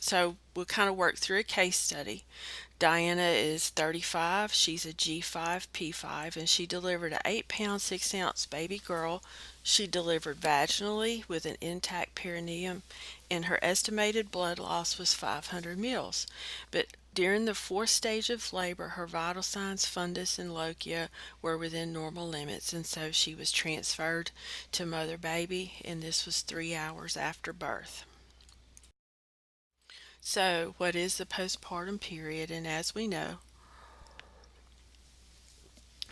So we'll kind of work through a case study. Diana is 35. She's a G5 P5, and she delivered an 8 pound 6 ounce baby girl. She delivered vaginally with an intact perineum, and her estimated blood loss was 500 mils. But during the fourth stage of labor, her vital signs, fundus, and lochia were within normal limits, and so she was transferred to mother baby, and this was 3 hours after birth. So, what is the postpartum period? And as we know,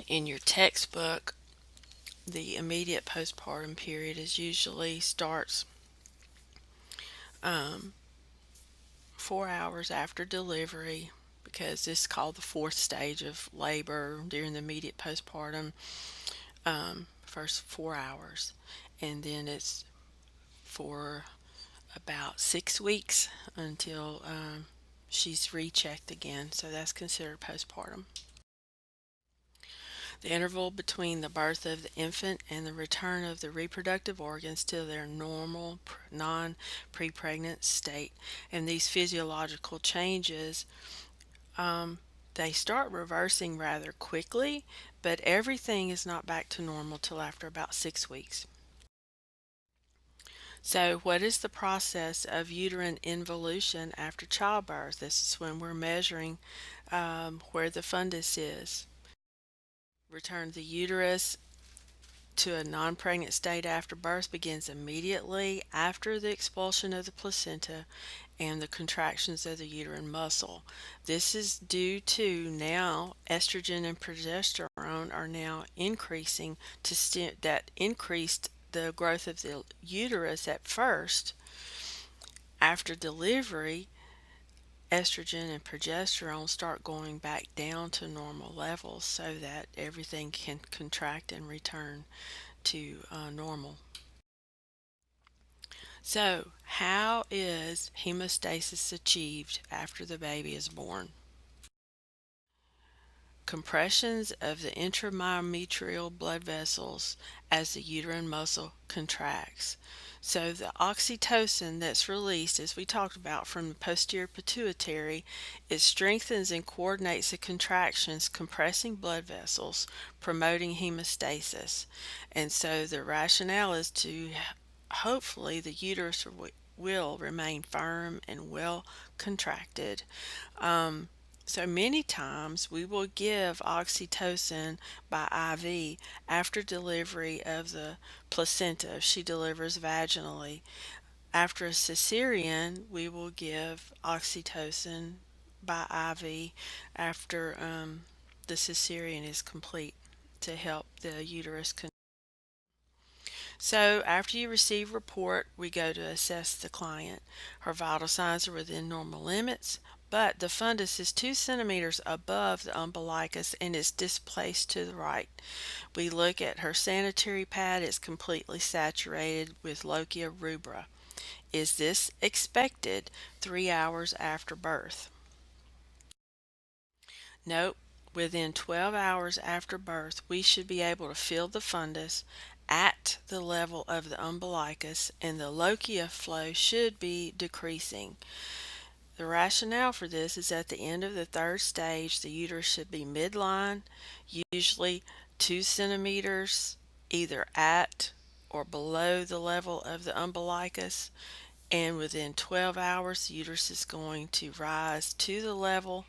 in your textbook, the immediate postpartum period is usually starts um, 4 hours after delivery, because this is called the fourth stage of labor during the immediate postpartum, first 4 hours. And then it's for about 6 weeks until she's rechecked again. So that's considered postpartum. The interval between the birth of the infant and the return of the reproductive organs to their normal non pre-pregnant state. And these physiological changes, they start reversing rather quickly, but everything is not back to normal till after about 6 weeks. So, what is the process of uterine involution after childbirth? This is when we're measuring where the fundus is. Return the uterus to a non pregnant state after birth begins immediately after the expulsion of the placenta and the contractions of the uterine muscle. This is due to now estrogen and progesterone are now increasing that increased the growth of the uterus at first. After delivery, estrogen and progesterone start going back down to normal levels so that everything can contract and return to normal. So, how is hemostasis achieved after the baby is born? Compressions of the intramyometrial blood vessels as the uterine muscle contracts. So the oxytocin that's released, as we talked about, from the posterior pituitary, it strengthens and coordinates the contractions, compressing blood vessels, promoting hemostasis. And so the rationale is to hopefully the uterus will remain firm and well contracted. So many times we will give oxytocin by IV after delivery of the placenta if she delivers vaginally. After a cesarean, we will give oxytocin by IV after the cesarean is complete to help the uterus. So after you receive report, we go to assess the client. Her vital signs are within normal limits, but the fundus is 2 centimeters above the umbilicus and is displaced to the right. We look at her sanitary pad. It's completely saturated with lochia rubra. Is this expected 3 hours after birth? Nope. Within 12 hours after birth, we should be able to feel the fundus at the level of the umbilicus, and the lochia flow should be decreasing. The rationale for this is at the end of the third stage, the uterus should be midline, usually 2 centimeters either at or below the level of the umbilicus, and within 12 hours, the uterus is going to rise to the level,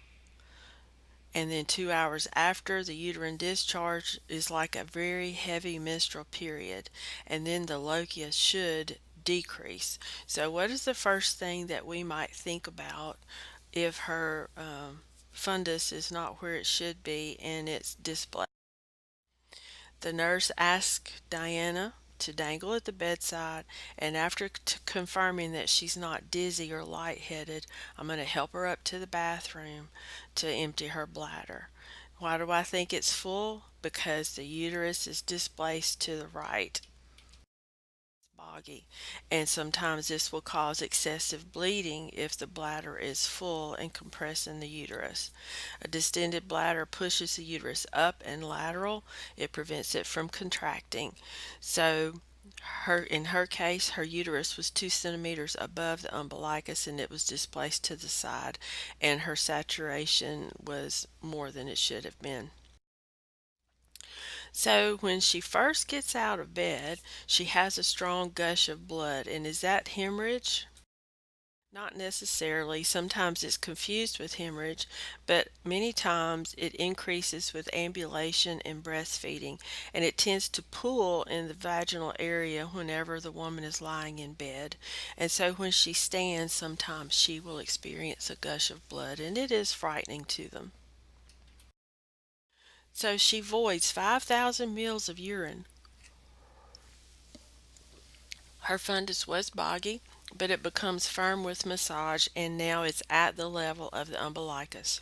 and then 2 hours after the uterine discharge is like a very heavy menstrual period, and then the lochia should decrease. So what is the first thing that we might think about if her fundus is not where it should be and it's displaced? The nurse asked Diana to dangle at the bedside, and after confirming that she's not dizzy or lightheaded, I'm going to help her up to the bathroom to empty her bladder. Why do I think it's full? Because the uterus is displaced to the right. Boggy, and sometimes this will cause excessive bleeding if the bladder is full and compressing the uterus. A distended bladder pushes the uterus up and lateral. It prevents it from contracting. So In her case, her uterus was 2 centimeters above the umbilicus and it was displaced to the side, and her saturation was more than it should have been. So when she first gets out of bed, she has a strong gush of blood. And is that hemorrhage? Not necessarily. Sometimes it's confused with hemorrhage, but many times it increases with ambulation and breastfeeding, and it tends to pool in the vaginal area whenever the woman is lying in bed. And so when she stands, sometimes she will experience a gush of blood, and it is frightening to them. So she voids 5,000 mils of urine. Her fundus was boggy, but it becomes firm with massage, and now it's at the level of the umbilicus.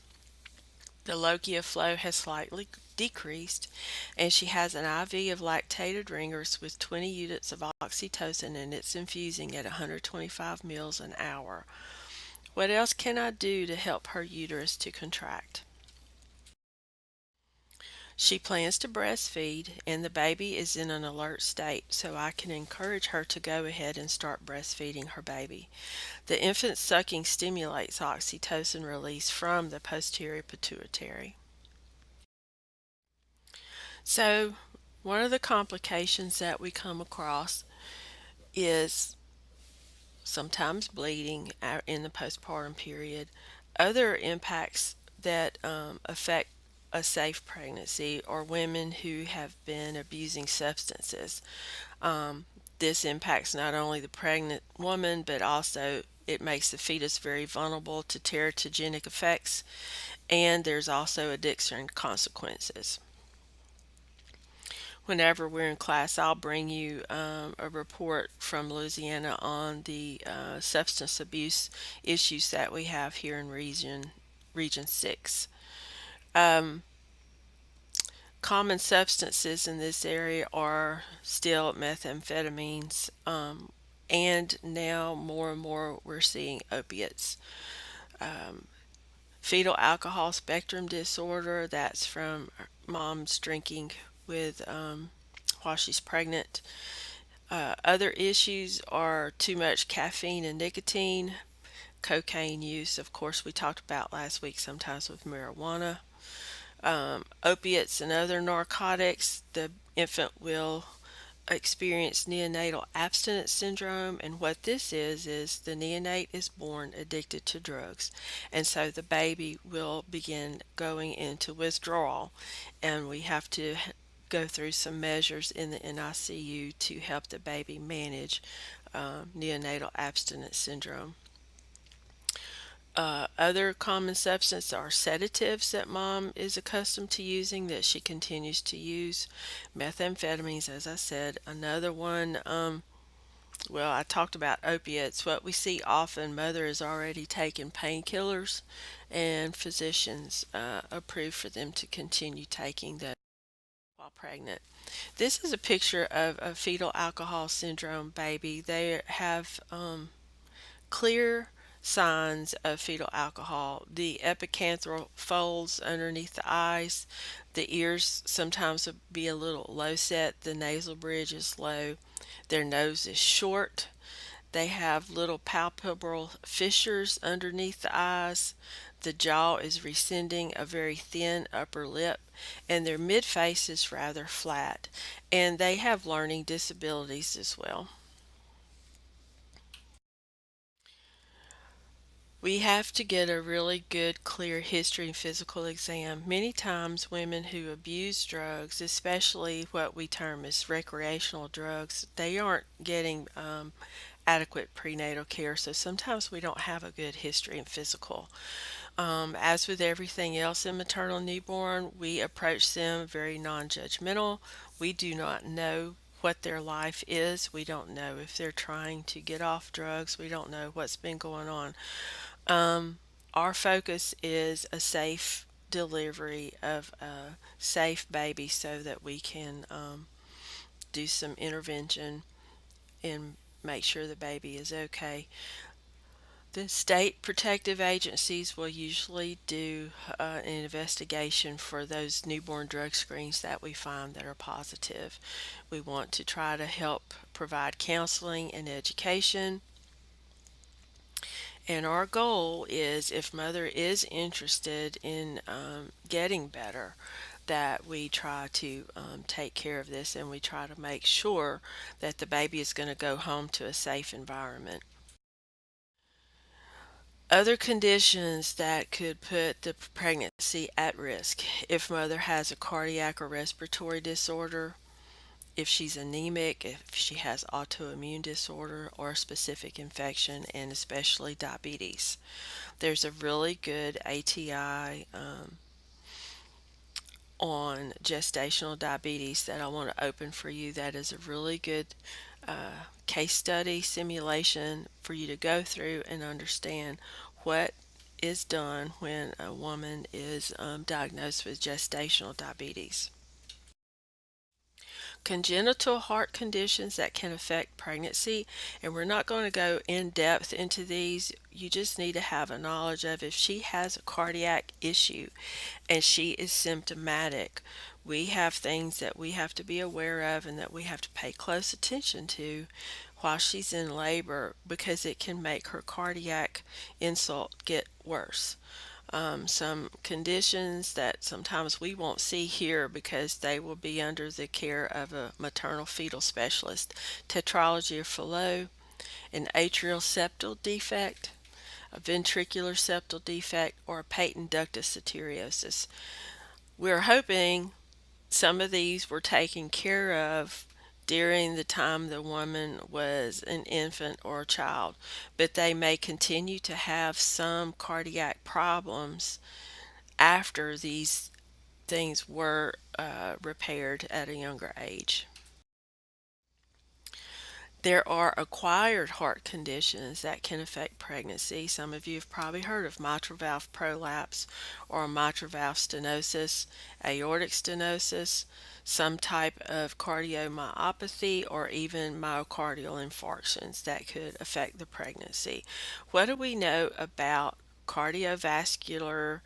The lochia flow has slightly decreased, and she has an IV of lactated ringers with 20 units of oxytocin, and it's infusing at 125 mils an hour. What else can I do to help her uterus to contract? She plans to breastfeed, and the baby is in an alert state, so I can encourage her to go ahead and start breastfeeding her baby. The infant sucking stimulates oxytocin release from the posterior pituitary. So, one of the complications that we come across is sometimes bleeding in the postpartum period. Other impacts that affect a safe pregnancy are women who have been abusing substances. Um, this impacts not only the pregnant woman, but also it makes the fetus very vulnerable to teratogenic effects, and there's also addiction consequences. Whenever we're in class, I'll bring you a report from Louisiana on the substance abuse issues that we have here in Region 6. Um, Common substances in this area are still methamphetamines, and now more and more we're seeing opiates. Um, Fetal alcohol spectrum disorder, that's from mom's drinking with while she's pregnant. Other issues are too much caffeine and nicotine, cocaine use, of course, we talked about last week, sometimes with marijuana, opiates and other narcotics. The infant will experience neonatal abstinence syndrome, and what this is the neonate is born addicted to drugs, and so the baby will begin going into withdrawal, and we have to go through some measures in the NICU to help the baby manage neonatal abstinence syndrome. Other common substances are sedatives that mom is accustomed to using that she continues to use. Methamphetamines, as I said. Another one, well, I talked about opiates. What we see often, mother is already taking painkillers, and physicians approve for them to continue taking those while pregnant. This is a picture of a fetal alcohol syndrome baby. They have clear signs of fetal alcohol. The epicantral folds underneath the eyes, the ears sometimes will be a little low set, the nasal bridge is low, their nose is short, they have little palpebral fissures underneath the eyes, the jaw is rescinding a very thin upper lip, and their midface is rather flat, and they have learning disabilities as well. We have to get a really good, clear history and physical exam. Many times, women who abuse drugs, especially what we term as recreational drugs, they aren't getting adequate prenatal care. So sometimes we don't have a good history and physical. As with everything else in maternal newborn, we approach them very non judgmental. We do not know what their life is. We don't know if they're trying to get off drugs. We don't know what's been going on. Um, our focus is a safe delivery of a safe baby so that we can do some intervention and make sure the baby is okay. The state protective agencies will usually do an investigation for those newborn drug screens that we find that are positive. We want to try to help provide counseling and education. And our goal is, if mother is interested in getting better, that we try to take care of this and we try to make sure that the baby is going to go home to a safe environment. Other conditions that could put the pregnancy at risk: if mother has a cardiac or respiratory disorder, if she's anemic, if she has autoimmune disorder or a specific infection, and especially diabetes. There's a really good ATI on gestational diabetes that I want to open for you. That is a really good case study simulation for you to go through and understand what is done when a woman is diagnosed with gestational diabetes. Congenital heart conditions that can affect pregnancy, and we're not going to go in depth into these. You just need to have a knowledge of, if she has a cardiac issue and she is symptomatic, we have things that we have to be aware of and that we have to pay close attention to while she's in labor, because it can make her cardiac insult get worse. Some conditions that sometimes we won't see here because they will be under the care of a maternal fetal specialist: tetralogy of Fallot, an atrial septal defect, a ventricular septal defect, or a patent ductus arteriosus. We're hoping some of these were taken care of during the time the woman was an infant or a child, but they may continue to have some cardiac problems after these things were repaired at a younger age. There are acquired heart conditions that can affect pregnancy. Some of you have probably heard of mitral valve prolapse or mitral valve stenosis, aortic stenosis, some type of cardiomyopathy, or even myocardial infarctions that could affect the pregnancy. What do we know about cardiovascular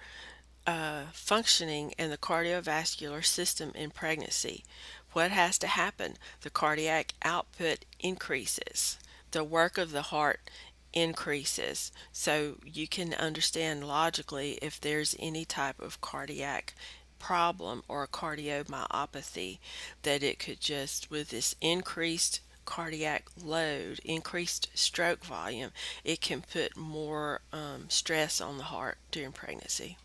functioning in the cardiovascular system in pregnancy? What has to happen? The cardiac output increases, the work of the heart increases. So you can understand logically if there's any type of cardiac problem or cardiomyopathy, that it could just, with this increased cardiac load, increased stroke volume, it can put more stress on the heart during pregnancy.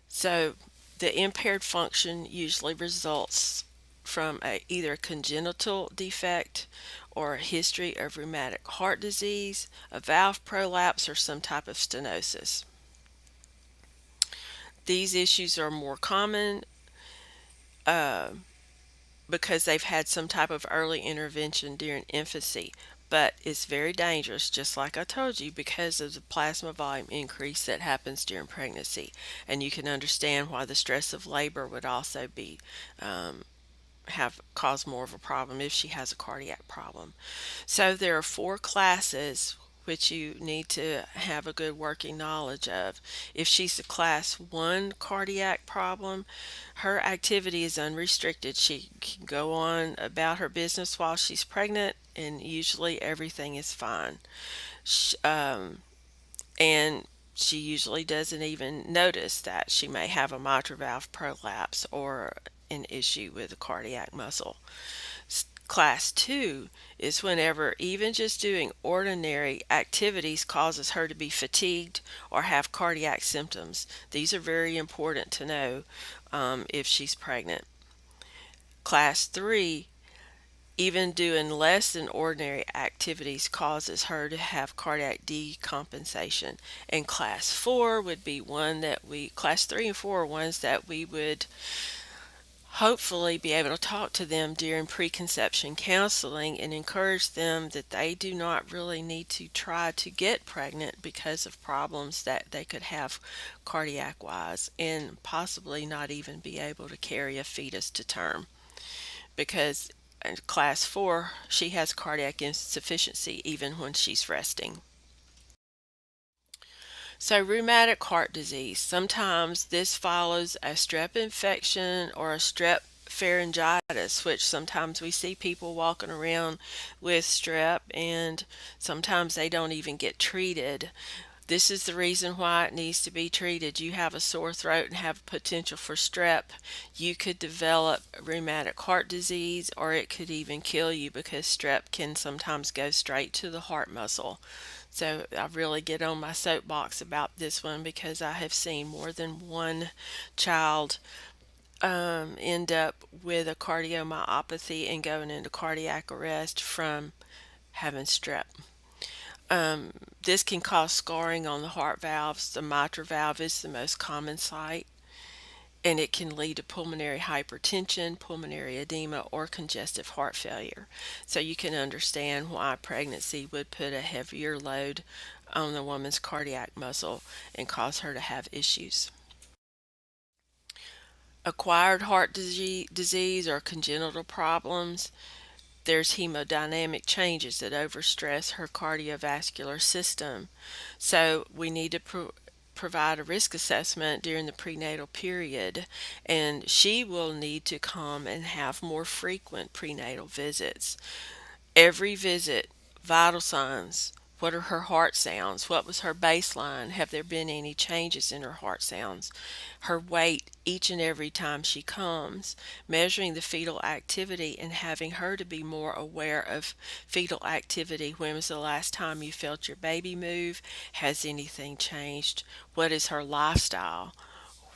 So the impaired function usually results from either a congenital defect or a history of rheumatic heart disease, a valve prolapse, or some type of stenosis. These issues are more common because they've had some type of early intervention during infancy, but it's very dangerous, just like I told you, because of the plasma volume increase that happens during pregnancy. And you can understand why the stress of labor would also be have caused more of a problem if she has a cardiac problem. So there are 4 classes which you need to have a good working knowledge of. If she's a class 1 cardiac problem, her activity is unrestricted. She can go on about her business while she's pregnant, and usually everything is fine. Sh and she usually doesn't even notice that she may have a mitral valve prolapse or an issue with the cardiac muscle. Class 2 is whenever even just doing ordinary activities causes her to be fatigued or have cardiac symptoms. These are very important to know if she's pregnant. Class 3, even doing less than ordinary activities causes her to have cardiac decompensation. And class 4 would be class 3 and 4 are ones that we would hopefully be able to talk to them during preconception counseling and encourage them that they do not really need to try to get pregnant because of problems that they could have cardiac wise, and possibly not even be able to carry a fetus to term, because in class 4 she has cardiac insufficiency even when she's resting. So, rheumatic heart disease. Sometimes this follows a strep infection or a strep pharyngitis, which sometimes we see people walking around with strep and sometimes they don't even get treated. This is the reason why it needs to be treated. You have a sore throat and have potential for strep, you could develop rheumatic heart disease, or it could even kill you because strep can sometimes go straight to the heart muscle. So I really get on my soapbox about this one because I have seen more than one child end up with a cardiomyopathy and going into cardiac arrest from having strep. This can cause scarring on the heart valves. The mitral valve is the most common site, and it can lead to pulmonary hypertension, pulmonary edema, or congestive heart failure. So you can understand why pregnancy would put a heavier load on the woman's cardiac muscle and cause her to have issues. Acquired heart disease or congenital problems, there's hemodynamic changes that overstress her cardiovascular system. So we need to provide a risk assessment during the prenatal period, and she will need to come and have more frequent prenatal visits. Every visit, vital signs. What are her heart sounds? What was her baseline? Have there been any changes in her heart sounds? Her weight each and every time she comes, measuring the fetal activity and having her to be more aware of fetal activity. When was the last time you felt your baby move? Has anything changed? What is her lifestyle?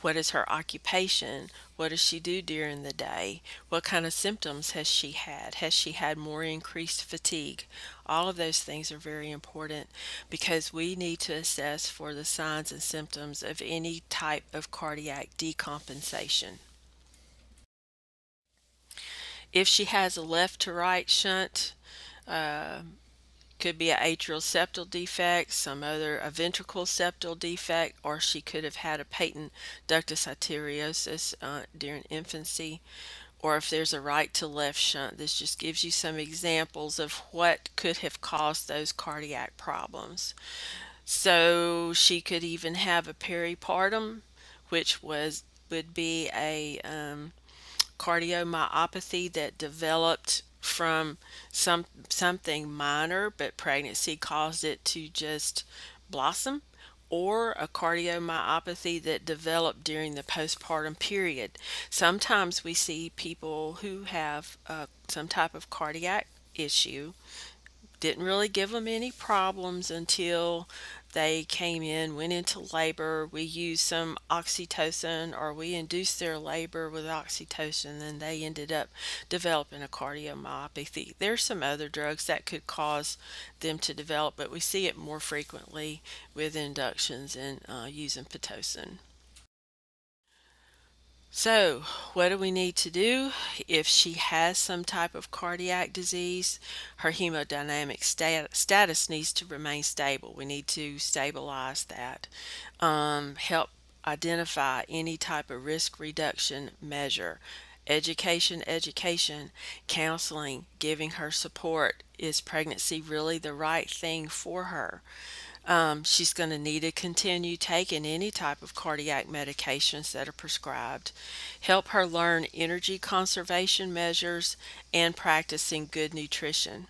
What is her occupation? What does she do during the day? What kind of symptoms has she had? Has she had more increased fatigue? All of those things are very important because we need to assess for the signs and symptoms of any type of cardiac decompensation. If she has a left to right shunt, uh, could be an atrial septal defect, some other a ventricle septal defect, or she could have had a patent ductus arteriosus during infancy. Or if there's a right to left shunt, this just gives you some examples of what could have caused those cardiac problems. So she could even have a peripartum, which would be a cardiomyopathy that developed from something minor, but pregnancy caused it to just blossom, or a cardiomyopathy that developed during the postpartum period. Sometimes we see people who have some type of cardiac issue, didn't really give them any problems until they came in, went into labor. We used some oxytocin or we induced their labor with oxytocin, and they ended up developing a cardiomyopathy. There's some other drugs that could cause them to develop, but we see it more frequently with inductions and using Pitocin. So, what do we need to do if she has some type of cardiac disease? Her hemodynamic status needs to remain stable. We need to stabilize that. Help identify any type of risk reduction measure. Education, counseling, giving her support. Is pregnancy really the right thing for her? She's going to need to continue taking any type of cardiac medications that are prescribed. Help her learn energy conservation measures and practicing good nutrition.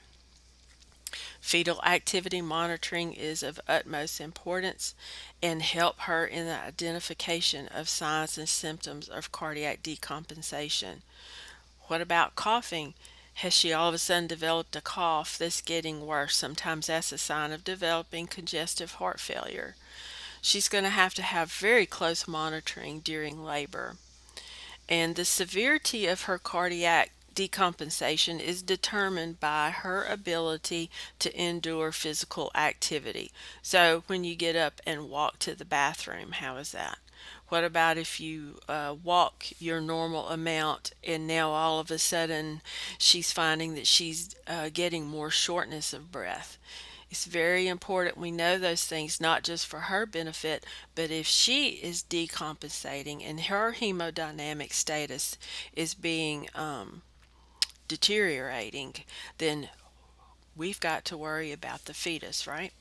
Fetal activity monitoring is of utmost importance and help her in the identification of signs and symptoms of cardiac decompensation. What about coughing? Has she all of a sudden developed a cough that's getting worse? Sometimes that's a sign of developing congestive heart failure. She's going to have very close monitoring during labor. And the severity of her cardiac decompensation is determined by her ability to endure physical activity. So, when you get up and walk to the bathroom, how is that? What about if you walk your normal amount and now all of a sudden she's finding that she's getting more shortness of breath? It's very important we know those things, not just for her benefit, but if she is decompensating and her hemodynamic status is being deteriorating, then we've got to worry about the fetus, right?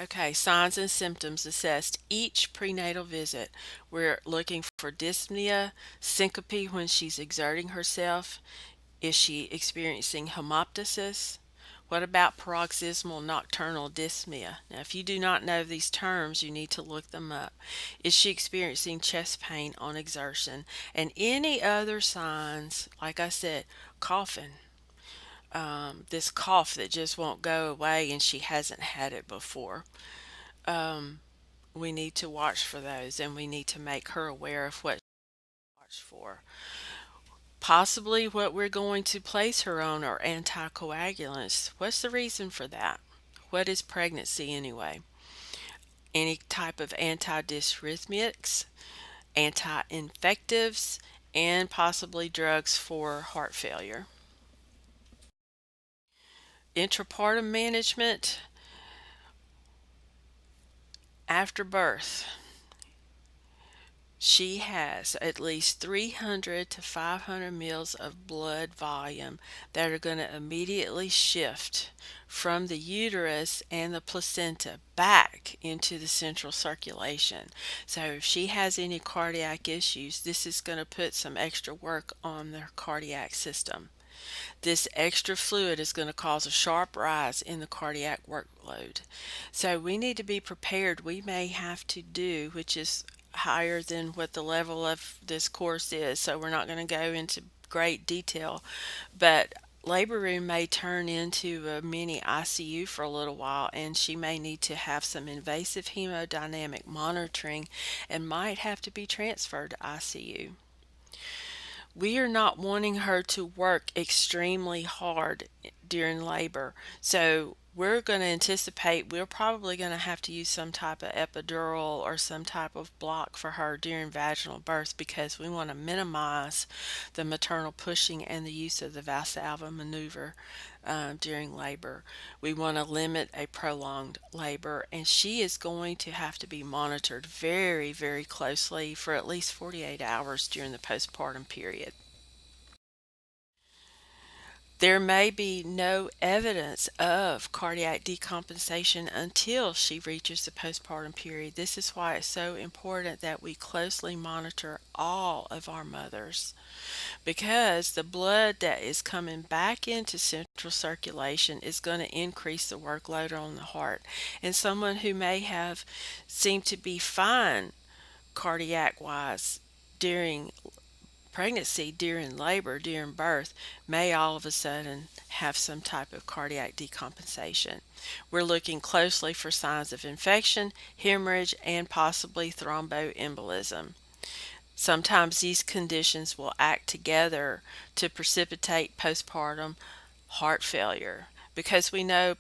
Okay, signs and symptoms assessed each prenatal visit. We're looking for dyspnea, syncope when she's exerting herself. Is she experiencing hemoptysis? What about paroxysmal nocturnal dyspnea? Now, if you do not know these terms, you need to look them up. Is she experiencing chest pain on exertion? And any other signs, like I said, coughing, this cough that just won't go away and she hasn't had it before. Um, we need to watch for those and we need to make her aware of what to watch for. Possibly what we're going to place her on are anticoagulants. What's the reason for that? What is pregnancy anyway? Any type of antidysrhythmics, anti-infectives, and possibly drugs for heart failure. Intrapartum management after birth. She has at least 300 to 500 mils of blood volume that are going to immediately shift from the uterus and the placenta back into the central circulation. So if she has any cardiac issues, this is going to put some extra work on their cardiac system. This extra fluid is going to cause a sharp rise in the cardiac workload. So we need to be prepared. We may have to do, which is higher than what the level of this course is, so we're not going to go into great detail, but labor room may turn into a mini ICU for a little while, and she may need to have some invasive hemodynamic monitoring and might have to be transferred to ICU. We are not wanting her to work extremely hard during labor. So we're going to anticipate we're probably going to have to use some type of epidural or some type of block for her during vaginal birth because we want to minimize the maternal pushing and the use of the Valsalva maneuver during labor. We want to limit a prolonged labor, and she is going to have to be monitored very, very closely for at least 48 hours during the postpartum period. There may be no evidence of cardiac decompensation until she reaches the postpartum period. This is why it's so important that we closely monitor all of our mothers because the blood that is coming back into central circulation is going to increase the workload on the heart. And someone who may have seemed to be fine cardiac wise during pregnancy, during labor, during birth, may all of a sudden have some type of cardiac decompensation. We're looking closely for signs of infection, hemorrhage, and possibly thromboembolism. Sometimes these conditions will act together to precipitate postpartum heart failure because we know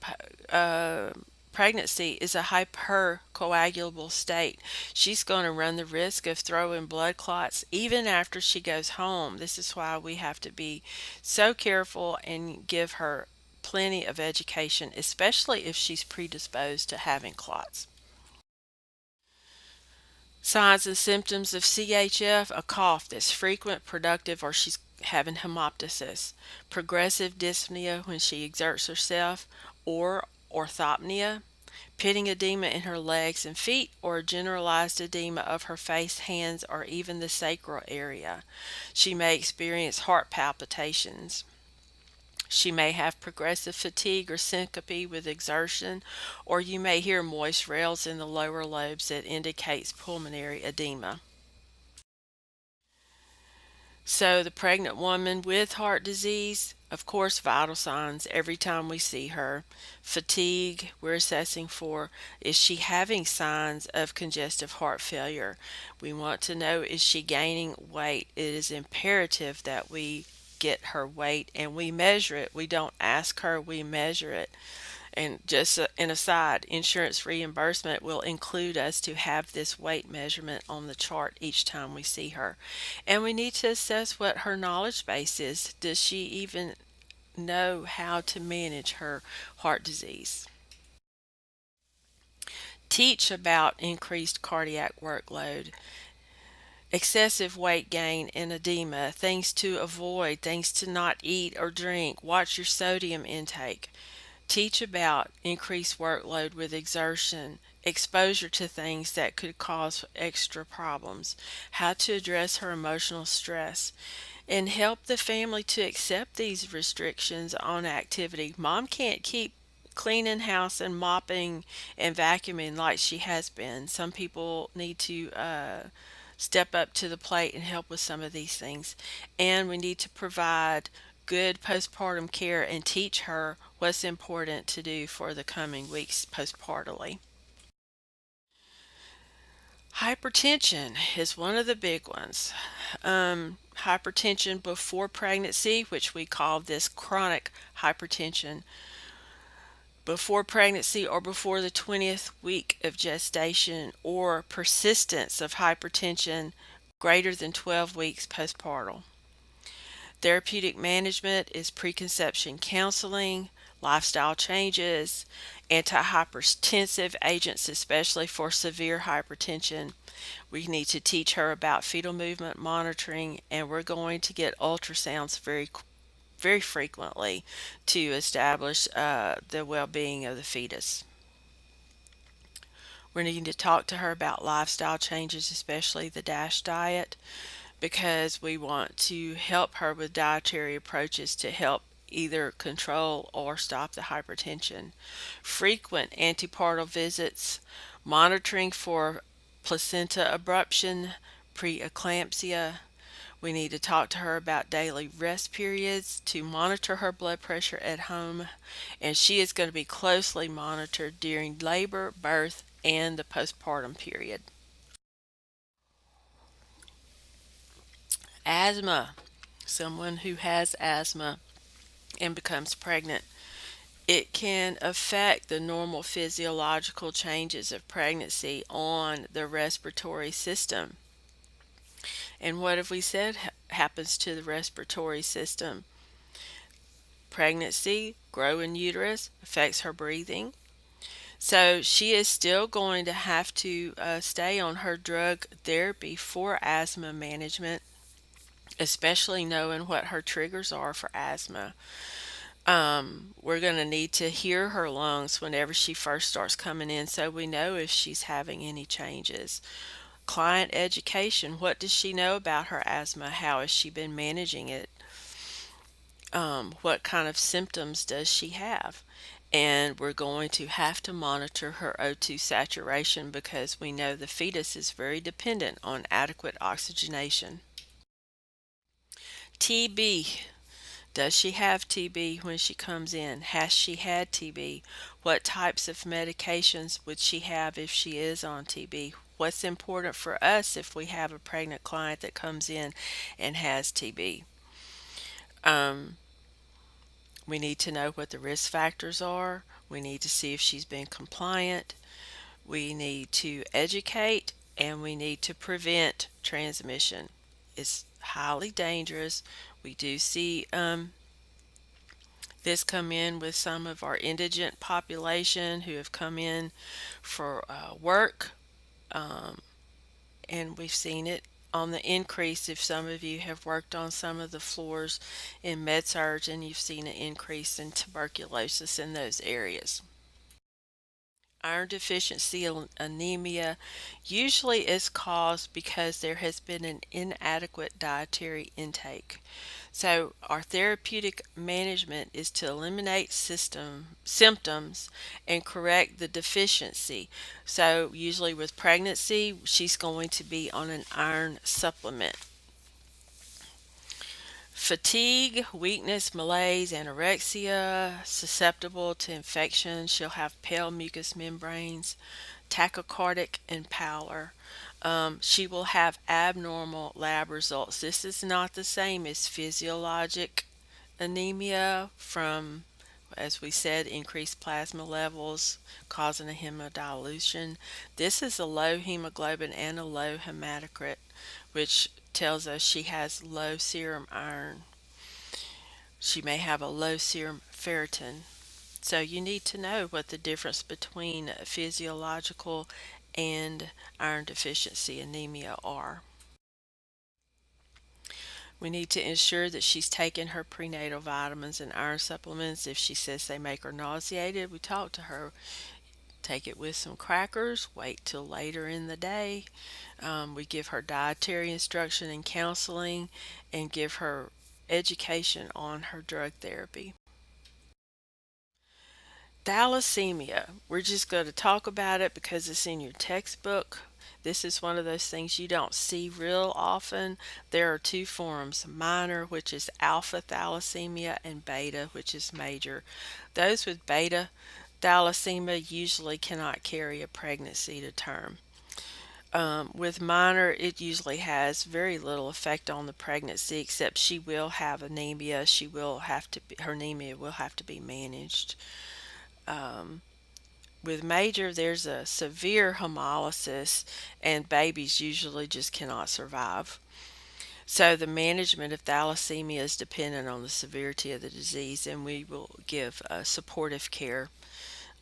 pregnancy is a hypercoagulable state. She's going to run the risk of throwing blood clots even after she goes home. This is why we have to be so careful and give her plenty of education, especially if she's predisposed to having clots. Signs and symptoms of CHF: a cough that's frequent, productive, or she's having hemoptysis, progressive dyspnea when she exerts herself, or orthopnea, pitting edema in her legs and feet, or generalized edema of her face, hands, or even the sacral area. She may experience heart palpitations. She may have progressive fatigue or syncope with exertion, or you may hear moist rales in the lower lobes that indicates pulmonary edema. So the pregnant woman with heart disease, of course, vital signs every time we see her. Fatigue, we're assessing for is she having signs of congestive heart failure? We want to know is she gaining weight? It is imperative that we get her weight and we measure it. We don't ask her, we measure it. And just an aside, insurance reimbursement will include us to have this weight measurement on the chart each time we see her. And we need to assess what her knowledge base is. Does she even know how to manage her heart disease? Teach about increased cardiac workload, excessive weight gain and edema, things to avoid, things to not eat or drink. Watch your sodium intake. Teach about increased workload with exertion, exposure to things that could cause extra problems, how to address her emotional stress, and help the family to accept these restrictions on activity. Mom can't keep cleaning house and mopping and vacuuming like she has been. Some people need to step up to the plate and help with some of these things. And we need to provide good postpartum care and teach her what's important to do for the coming weeks postpartally. Hypertension is one of the big ones. Hypertension before pregnancy, which we call this chronic hypertension, before pregnancy or before the 20th week of gestation, or persistence of hypertension greater than 12 weeks postpartum. Therapeutic management is preconception counseling, lifestyle changes, antihypertensive agents, especially for severe hypertension. We need to teach her about fetal movement monitoring, and we're going to get ultrasounds very frequently to establish the well-being of the fetus. We're needing to talk to her about lifestyle changes, especially the DASH diet, because we want to help her with dietary approaches to help either control or stop the hypertension. Frequent antepartum visits, monitoring for placenta abruption, preeclampsia. We need to talk to her about daily rest periods to monitor her blood pressure at home, and she is going to be closely monitored during labor, birth, and the postpartum period. Asthma. Someone who has asthma and becomes pregnant, it can affect the normal physiological changes of pregnancy on the respiratory system. And what have we said happens to the respiratory system? Pregnancy, growing uterus, affects her breathing. So she is still going to have to stay on her drug therapy for asthma management, especially knowing what her triggers are for asthma. We're going to need to hear her lungs whenever she first starts coming in so we know if she's having any changes. Client education, what does she know about her asthma? How has she been managing it? What kind of symptoms does she have? And we're going to have to monitor her O2 saturation because we know the fetus is very dependent on adequate oxygenation. TB. Does she have TB when she comes in? Has she had TB? What types of medications would she have if she is on TB? What's important for us if we have a pregnant client that comes in and has TB? Um, we need to know what the risk factors are. We need to see if she's been compliant. We need to educate and we need to prevent transmission. It's highly dangerous. We do see this come in with some of our indigent population who have come in for work, um, and we've seen it on the increase. If some of you have worked on some of the floors in med-surg and you've seen an increase in tuberculosis in those areas. Iron deficiency anemia usually is caused because there has been an inadequate dietary intake. So our therapeutic management is to eliminate symptoms and correct the deficiency. So usually with pregnancy, she's going to be on an iron supplement. Fatigue, weakness, malaise, anorexia, susceptible to infection. She'll have pale mucous membranes, tachycardic, and pallor. She will have abnormal lab results. This is not the same as physiologic anemia from, as we said, increased plasma levels causing a hemodilution. This is a low hemoglobin and a low hematocrit, which tells us she has low serum iron. She may have a low serum ferritin. So you need to know what the difference between physiological and iron deficiency anemia are. We need to ensure that she's taking her prenatal vitamins and iron supplements. If she says they make her nauseated, we talk to her. Take it with some crackers, wait till later in the day. We give her dietary instruction and counseling and give her education on her drug therapy. Thalassemia. We're just going to talk about it because it's in your textbook. This is one of those things you don't see real often. There are two forms, minor, which is alpha thalassemia, and beta, which is major. Those with beta thalassemia usually cannot carry a pregnancy to term. With minor, it usually has very little effect on the pregnancy, except she will have anemia. She will have to be, her anemia will have to be managed. With major, there's a severe hemolysis, and babies usually just cannot survive. So, the management of thalassemia is dependent on the severity of the disease, and we will give supportive care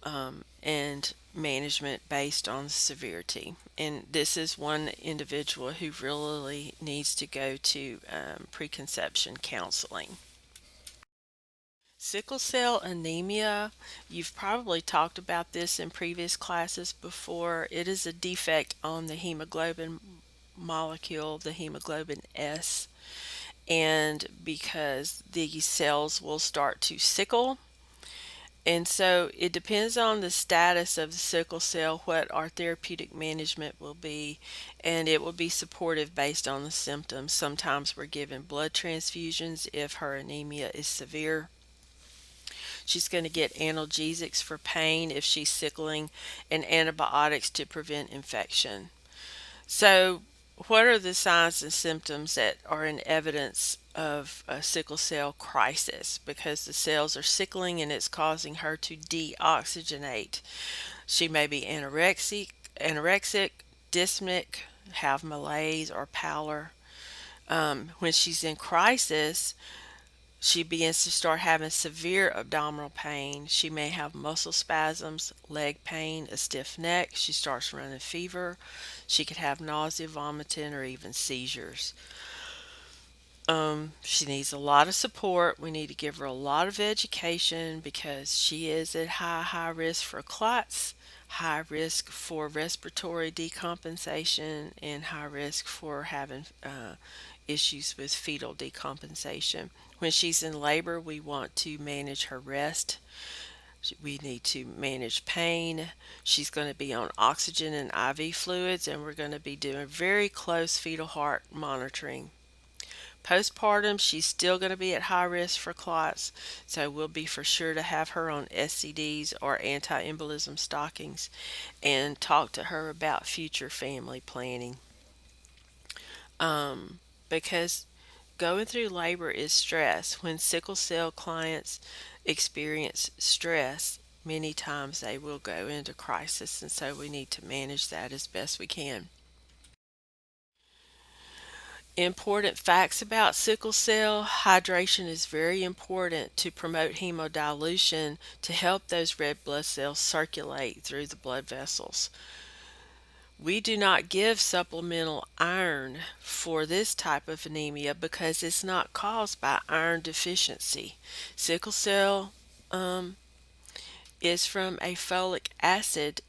and management based on severity. And this is one individual who really needs to go to preconception counseling. Sickle cell anemia, you've probably talked about this in previous classes before. It is a defect on the hemoglobin molecule, the hemoglobin S, and because the cells will start to sickle. And so it depends on the status of the sickle cell, what our therapeutic management will be, and it will be supportive based on the symptoms. Sometimes we're given blood transfusions if her anemia is severe. She's going to get analgesics for pain if she's sickling and antibiotics to prevent infection. So, what are the signs and symptoms that are in evidence of a sickle cell crisis? Because the cells are sickling and it's causing her to deoxygenate. She may be anorexic, dyspneic, have malaise or pallor. When she's in crisis, she begins to start having severe abdominal pain. She may have muscle spasms, leg pain, a stiff neck. She starts running fever. She could have nausea, vomiting, or even seizures. She needs a lot of support. We need to give her a lot of education because she is at high risk for clots, high risk for respiratory decompensation, and high risk for having issues with fetal decompensation. When she's in labor, we want to manage her rest. We need to manage pain. She's going to be on oxygen and IV fluids, and we're going to be doing very close fetal heart monitoring. Postpartum, she's still going to be at high risk for clots, so we'll be for sure to have her on SCDs or anti-embolism stockings and talk to her about future family planning. Because going through labor is stress. When sickle cell clients experience stress, many times they will go into crisis, and so we need to manage that as best we can. Important facts about sickle cell: hydration is very important to promote hemodilution to help those red blood cells circulate through the blood vessels. We do not give supplemental iron for this type of anemia because it's not caused by iron deficiency. Sickle cell is from a folic acid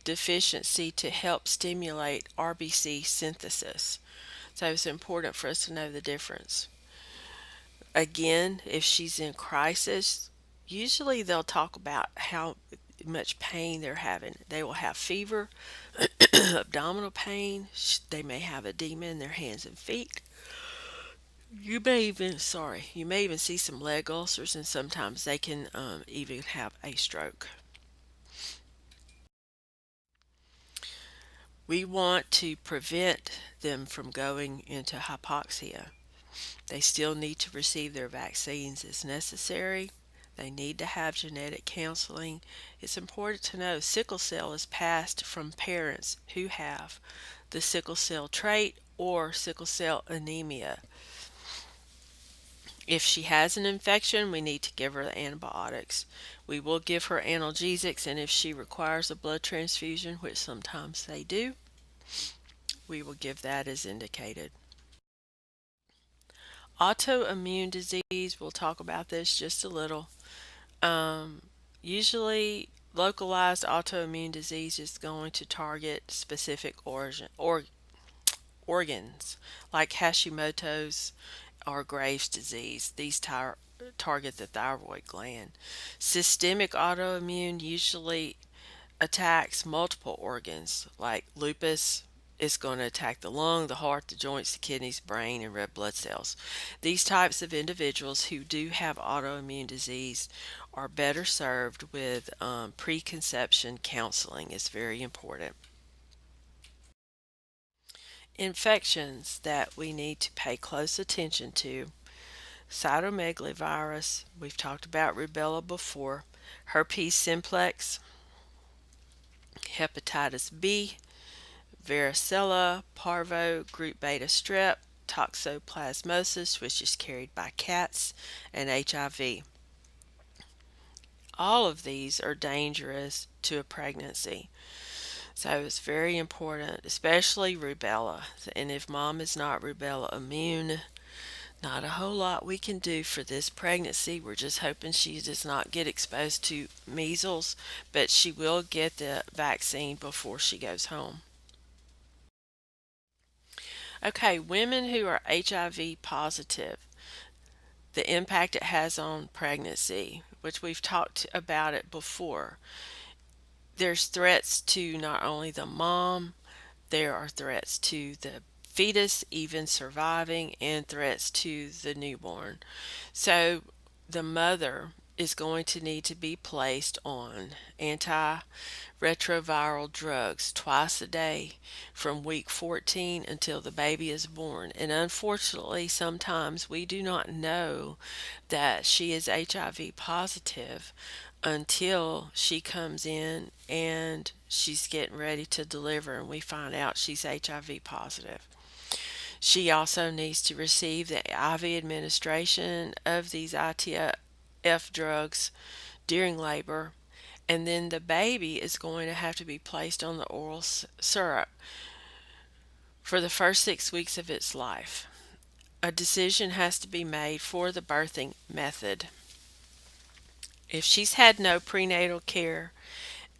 deficiency to help stimulate RBC synthesis. So it's important for us to know the difference. Again, if she's in crisis, usually they'll talk about how much pain they're having. They will have fever, abdominal pain. They may have edema in their hands and feet. You may even see some leg ulcers, and sometimes they can even have a stroke. We want to prevent them from going into hypoxia. They still need to receive their vaccines as necessary. They need to have genetic counseling. It's important to know sickle cell is passed from parents who have the sickle cell trait or sickle cell anemia. If she has an infection, we need to give her the antibiotics. We will give her analgesics, and if she requires a blood transfusion, which sometimes they do, we will give that as indicated. Autoimmune disease, we'll talk about this just a little. Um, Usually, localized autoimmune disease is going to target specific organs like Hashimoto's or Graves' disease. These target the thyroid gland. Systemic autoimmune usually attacks multiple organs, like lupus is going to attack the lung, the heart, the joints, the kidneys, brain, and red blood cells. These types of individuals who do have autoimmune disease are better served with preconception counseling is very important. Infections that we need to pay close attention to: cytomegalovirus, we've talked about rubella before, herpes simplex, hepatitis B, varicella, parvo, group beta strep, toxoplasmosis, which is carried by cats, and HIV. All of these are dangerous to a pregnancy. So it's very important, especially rubella. And if mom is not rubella immune, not a whole lot we can do for this pregnancy. We're just hoping she does not get exposed to measles, but she will get the vaccine before she goes home. Okay, women who are HIV positive, the impact it has on pregnancy, which we've talked about it before. There's threats to not only the mom, there are threats to the fetus even surviving, and threats to the newborn. So the mother is going to need to be placed on antiretroviral drugs twice a day from week 14 until the baby is born. And unfortunately, sometimes we do not know that she is HIV positive until she comes in and she's getting ready to deliver and we find out she's HIV positive. She also needs to receive the IV administration of these ITF drugs during labor, and then the baby is going to have to be placed on the oral syrup for the first 6 weeks of its life. A decision has to be made for the birthing method. If she's had no prenatal care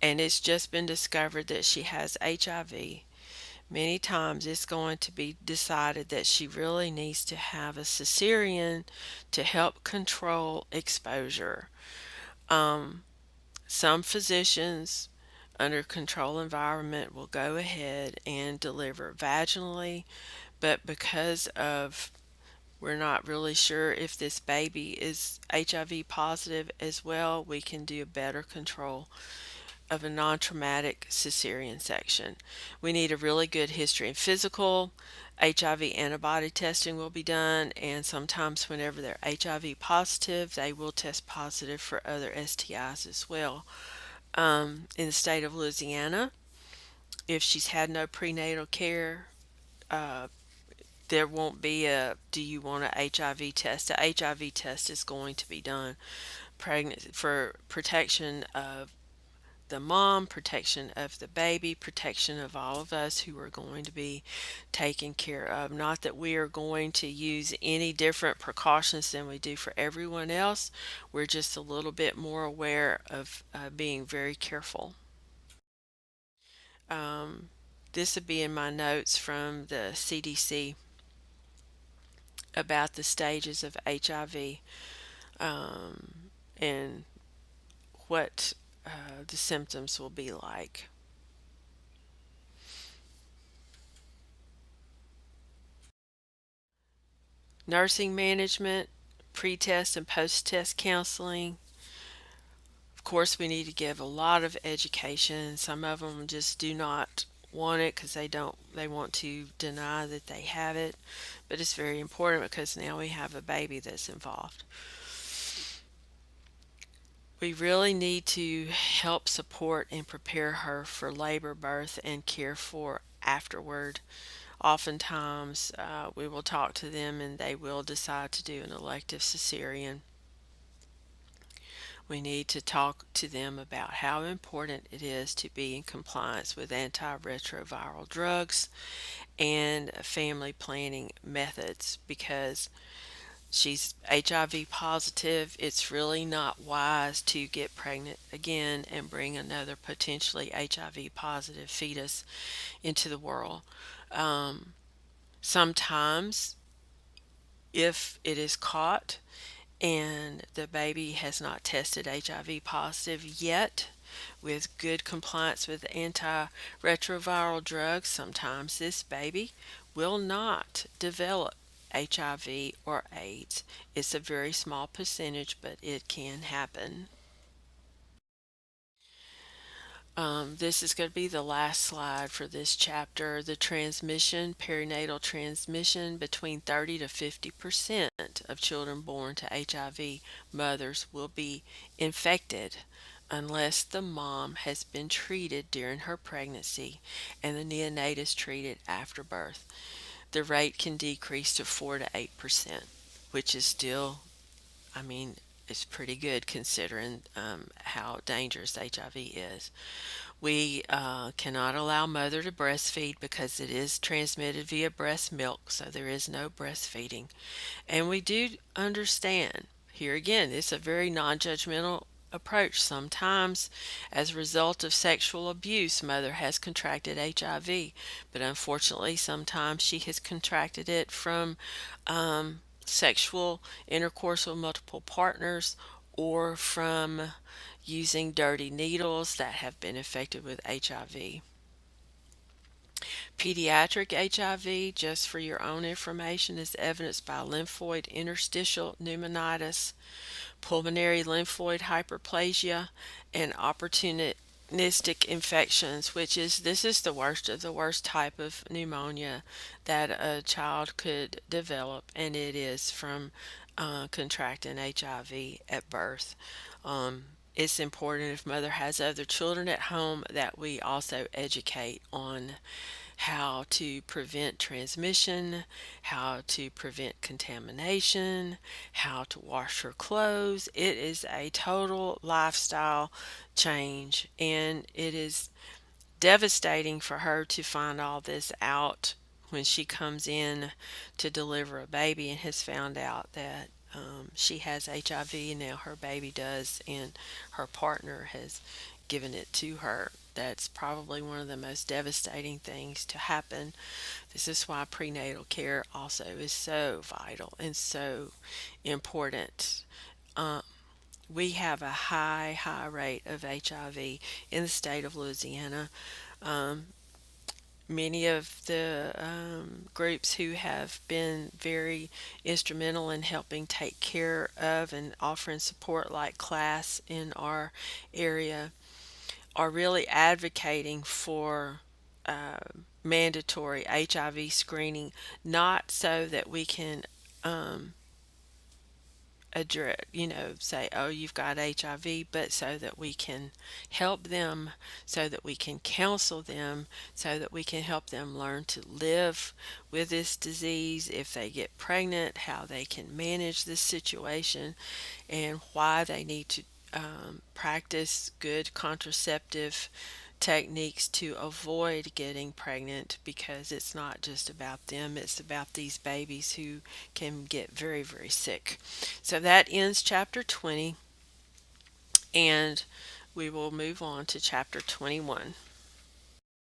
and it's just been discovered that she has HIV, many times it's going to be decided that she really needs to have a cesarean to help control exposure. Some physicians under control environment will go ahead and deliver vaginally, but because of we're not really sure if this baby is HIV positive as well, we can do a better control of a non-traumatic cesarean section. We need a really good history and physical. HIV antibody testing will be done, and sometimes whenever they're HIV positive, they will test positive for other STIs as well. In the state of Louisiana, if she's had no prenatal care, uh, there won't be a do you want an HIV test. The HIV test is going to be done pregnant for protection of the mom, protection of the baby, protection of all of us who are going to be taken care of. Not that we are going to use any different precautions than we do for everyone else. We're just a little bit more aware of being very careful. Um, this would be in my notes from the CDC about the stages of HIV, and what the symptoms will be like. Nursing management, pre-test and post-test counseling. Of course, we need to give a lot of education. Some of them just do not want it because they want to deny that they have it, but it's very important because now we have a baby that's involved. We really need to help support and prepare her for labor, birth, and care for afterward. Oftentimes, we will talk to them and they will decide to do an elective cesarean. We need to talk to them about how important it is to be in compliance with antiretroviral drugs and family planning methods, because she's HIV positive, it's really not wise to get pregnant again and bring another potentially HIV positive fetus into the world. Um, Sometimes, if it is caught and the baby has not tested HIV positive yet, with good compliance with antiretroviral drugs, sometimes this baby will not develop HIV or AIDS. It's a very small percentage, but it can happen. This is going to be the last slide for this chapter. The transmission, perinatal transmission, between 30 to 50% of children born to HIV mothers will be infected unless the mom has been treated during her pregnancy and the neonate is treated after birth. The rate can decrease to 4 to 8%, which is still, I mean, it's pretty good considering how dangerous HIV is. We cannot allow mother to breastfeed because it is transmitted via breast milk, so there is no breastfeeding. And we do understand, here again, it's a very non judgmental approach. Sometimes, as a result of sexual abuse, mother has contracted HIV, but unfortunately, sometimes she has contracted it from sexual intercourse with multiple partners or from using dirty needles that have been infected with HIV. Pediatric HIV, just for your own information, is evidenced by lymphoid interstitial pneumonitis, pulmonary lymphoid hyperplasia, and opportunistic infections, which is this is the worst of the worst type of pneumonia that a child could develop, and it is from contracting HIV at birth. It's important, if mother has other children at home, that we also educate on how to prevent transmission, how to prevent contamination, how to wash her clothes. It is a total lifestyle change, and it is devastating for her to find all this out when she comes in to deliver a baby and has found out that she has HIV and now her baby does, and her partner has given it to her. That's probably one of the most devastating things to happen. This is why prenatal care also is so vital and so important. Um, we have a high rate of HIV in the state of Louisiana. Um, Many of the groups who have been very instrumental in helping take care of and offering support, like class in our area, are really advocating for uh, mandatory HIV screening, not so that we can um, address, say, oh, you've got HIV, but so that we can help them, so that we can counsel them, so that we can help them learn to live with this disease if they get pregnant, how they can manage this situation, and why they need to practice good contraceptive techniques to avoid getting pregnant, because it's not just about them, it's about these babies who can get very, very sick. So that ends chapter 20, and we will move on to chapter 21.